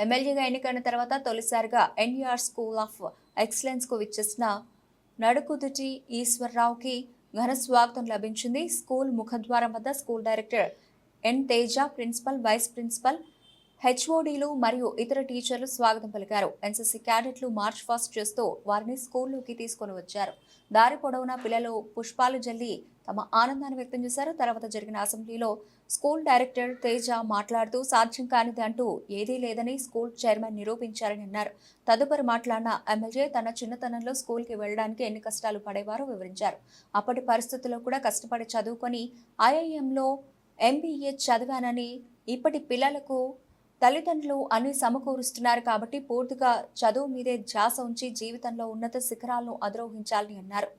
ఎమ్మెల్యేగా ఎన్నికైన తర్వాత తొలిసారిగా ఎన్ఈఆర్ స్కూల్ ఆఫ్ ఎక్సలెన్స్ కు విచ్చేసిన నడుకుదుటి ఈశ్వరరావుకి ఘన స్వాగతం లభించింది. స్కూల్ ముఖద్వారం వద్ద school director N Teja, principal, vice principal, హెచ్ఓడీలు మరియు ఇతర టీచర్లు స్వాగతం పలికారు. ఎన్సీసీ క్యాడెట్లు మార్చ్ పాస్ట్ చేస్తూ వారిని స్కూల్లోకి తీసుకొని వచ్చారు. దారి పొడవునా పిల్లలు పుష్పాలు జల్లి తమ ఆనందాన్ని వ్యక్తం చేశారు. తర్వాత జరిగిన అసెంబ్లీలో స్కూల్ డైరెక్టర్ తేజ మాట్లాడుతూ సాధ్యం కానిది అంటూ ఏదీ లేదని స్కూల్ చైర్మన్ నిరూపించారని అన్నారు. తదుపరి మాట్లాడిన ఎమ్మెల్యే తన చిన్నతనంలో స్కూల్కి వెళ్లడానికి ఎన్ని కష్టాలు పడేవారో వివరించారు. అప్పటి పరిస్థితుల్లో కూడా కష్టపడి చదువుకొని ఐఐఎంలో ఎంబీఏ చదివానని, ఇప్పటి పిల్లలకు తల్లిదండ్రులు అన్ని సమకూరుస్తున్నారు కాబట్టి పూర్తిగా చదువు మీదే ధ్యాస ఉంచి జీవితంలో ఉన్నత శిఖరాలను అధిరోహించాలని అన్నారు.